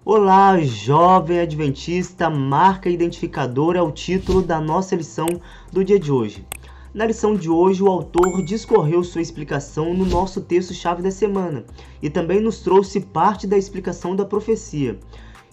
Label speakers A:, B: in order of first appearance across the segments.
A: Olá, jovem adventista, marca identificadora é o título da nossa lição do dia de hoje. Na lição de hoje, o autor discorreu sua explicação no nosso texto-chave da semana e também nos trouxe parte da explicação da profecia.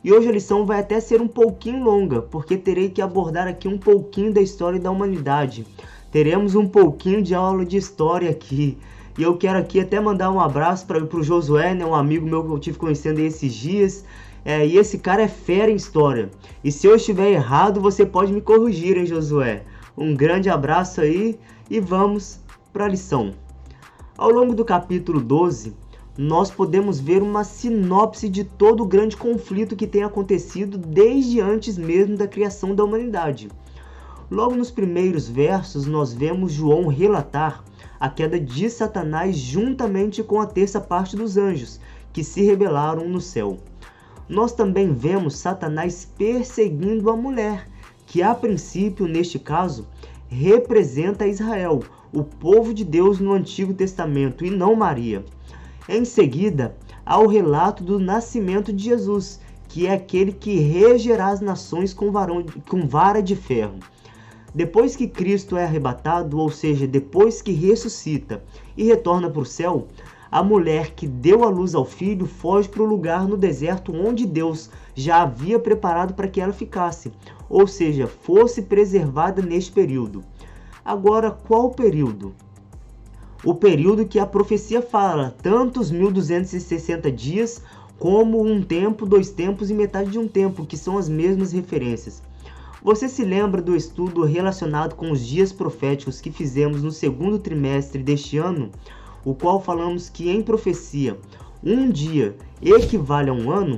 A: E hoje a lição vai até ser um pouquinho longa, porque terei que abordar aqui um pouquinho da história da humanidade. Teremos um pouquinho de aula de história aqui. E eu quero aqui até mandar um abraço para o Josué, um amigo meu que eu tive conhecendo esses dias. E esse cara é fera em história. E se eu estiver errado, você pode me corrigir, hein, Josué? Um grande abraço aí e vamos para a lição. Ao longo do capítulo 12, nós podemos ver uma sinopse de todo o grande conflito que tem acontecido desde antes mesmo da criação da humanidade. Logo nos primeiros versos, nós vemos João relatar a queda de Satanás juntamente com a terça parte dos anjos que se rebelaram no céu. Nós também vemos Satanás perseguindo a mulher, que a princípio, neste caso, representa Israel, o povo de Deus no Antigo Testamento, e não Maria. Em seguida, há o relato do nascimento de Jesus, que é aquele que regerá as nações com vara de ferro. Depois que Cristo é arrebatado, ou seja, depois que ressuscita e retorna para o céu, a mulher que deu à luz ao filho foge para o lugar no deserto onde Deus já havia preparado para que ela ficasse, ou seja, fosse preservada neste período. Agora, qual período? O período que a profecia fala, tanto os 1260 dias, como um tempo, 2 tempos e metade de um tempo, que são as mesmas referências. Você se lembra do estudo relacionado com os dias proféticos que fizemos no segundo trimestre deste ano? O qual falamos que em profecia, um dia equivale a um ano?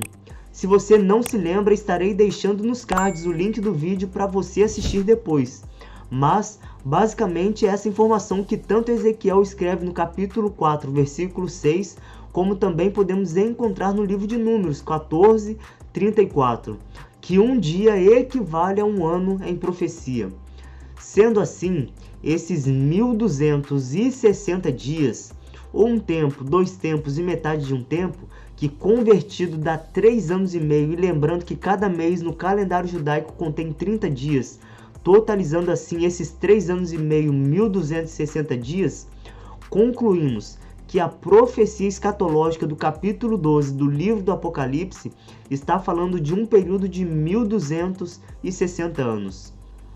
A: Se você não se lembra, estarei deixando nos cards o link do vídeo para você assistir depois. Mas, basicamente, essa informação que tanto Ezequiel escreve no capítulo 4, versículo 6, como também podemos encontrar no livro de Números 14, 34, que um dia equivale a um ano em profecia. Sendo assim, esses 1260 dias, ou um tempo, 2 tempos e metade de um tempo, que convertido dá 3 anos e meio, e lembrando que cada mês no calendário judaico contém 30 dias, totalizando assim esses 3 anos e meio, 1260 dias, concluímos que a profecia escatológica do capítulo 12 do livro do Apocalipse está falando de um período de 1260 anos.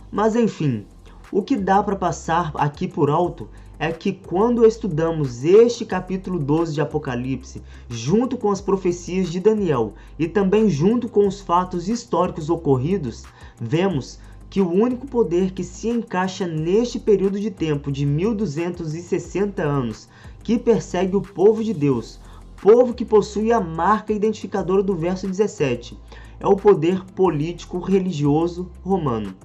A: Mas enfim, o que dá para passar aqui por alto é que quando estudamos este capítulo 12 de Apocalipse, junto com as profecias de Daniel e também junto com os fatos históricos ocorridos, vemos que o único poder que se encaixa neste período de tempo de 1260 anos, que persegue o povo de Deus, povo que possui a marca identificadora do verso 17, é o poder político religioso romano.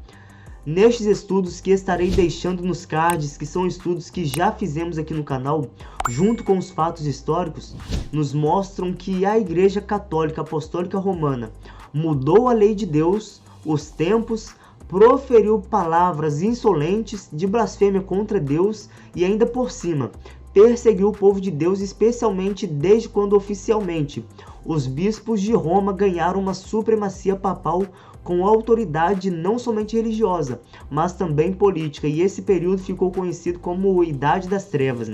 A: Nestes estudos que estarei deixando nos cards, que são estudos que já fizemos aqui no canal, junto com os fatos históricos, nos mostram que a Igreja Católica Apostólica Romana mudou a lei de Deus, os tempos, proferiu palavras insolentes de blasfêmia contra Deus e ainda por cima perseguiu o povo de Deus, especialmente desde quando oficialmente os bispos de Roma ganharam uma supremacia papal com autoridade não somente religiosa, mas também política, e esse período ficou conhecido como Idade das Trevas,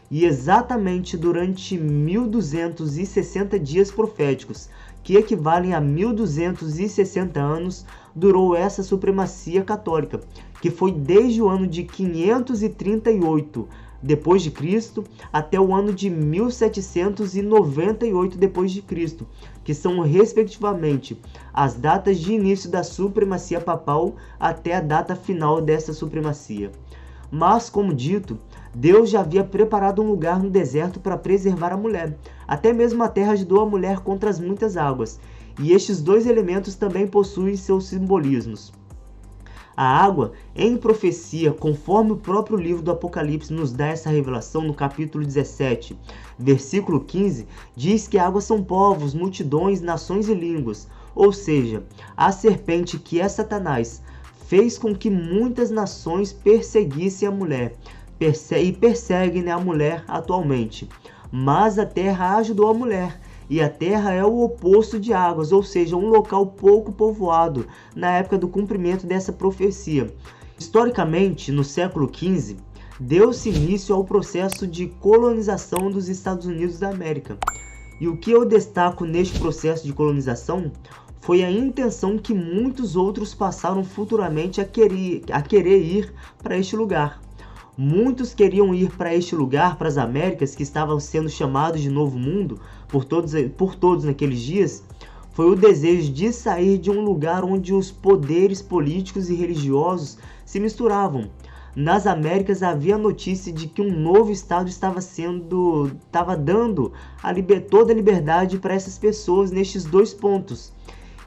A: E exatamente durante 1260 dias proféticos, que equivalem a 1260 anos, durou essa supremacia católica, que foi desde o ano de 538 depois de Cristo até o ano de 1798 depois de Cristo, que são respectivamente as datas de início da supremacia papal até a data final dessa supremacia. Mas, como dito, Deus já havia preparado um lugar no deserto para preservar a mulher. Até mesmo a terra ajudou a mulher contra as muitas águas, e estes 2 elementos também possuem seus simbolismos. A água, em profecia, conforme o próprio livro do Apocalipse nos dá essa revelação no capítulo 17, versículo 15, diz que águas são povos, multidões, nações e línguas. Ou seja, a serpente, que é Satanás, fez com que muitas nações perseguissem a mulher, e perseguem a mulher atualmente. Mas a terra ajudou a mulher, e a terra é o oposto de águas, ou seja, um local pouco povoado na época do cumprimento dessa profecia. Historicamente, no século XV, deu-se início ao processo de colonização dos Estados Unidos da América. E o que eu destaco neste processo de colonização foi a intenção que muitos outros passaram futuramente a querer ir para este lugar. Muitos queriam ir para este lugar, para as Américas, que estavam sendo chamados de Novo Mundo por todos naqueles dias. Foi o desejo de sair de um lugar onde os poderes políticos e religiosos se misturavam. Nas Américas havia a notícia de que um novo estado estava dando toda a liberdade para essas pessoas nestes dois pontos.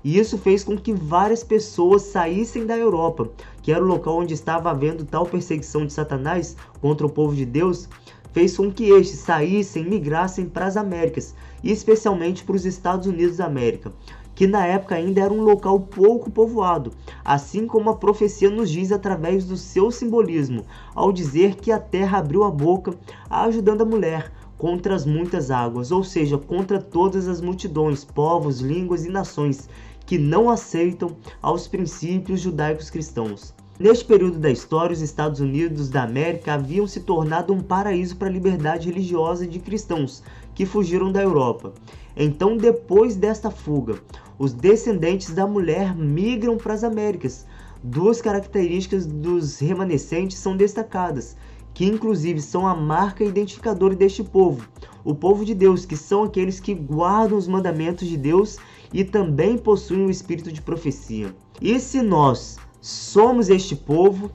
A: E isso fez com que várias pessoas saíssem da Europa, que era o local onde estava havendo tal perseguição de Satanás contra o povo de Deus, fez com que estes saíssem, migrassem para as Américas, e especialmente para os Estados Unidos da América, que na época ainda era um local pouco povoado, assim como a profecia nos diz através do seu simbolismo, ao dizer que a terra abriu a boca, ajudando a mulher contra as muitas águas, ou seja, contra todas as multidões, povos, línguas e nações que não aceitam aos princípios judaicos cristãos. Neste período da história, os Estados Unidos da América haviam se tornado um paraíso para a liberdade religiosa de cristãos que fugiram da Europa. Então, depois desta fuga, os descendentes da mulher migram para as Américas. Duas características dos remanescentes são destacadas, que inclusive são a marca identificadora deste povo, o povo de Deus, que são aqueles que guardam os mandamentos de Deus e também possuem o espírito de profecia. E se nós somos este povo,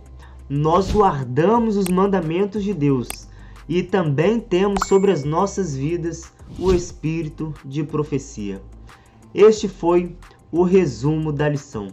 A: nós guardamos os mandamentos de Deus e também temos sobre as nossas vidas o espírito de profecia. Este foi o resumo da lição.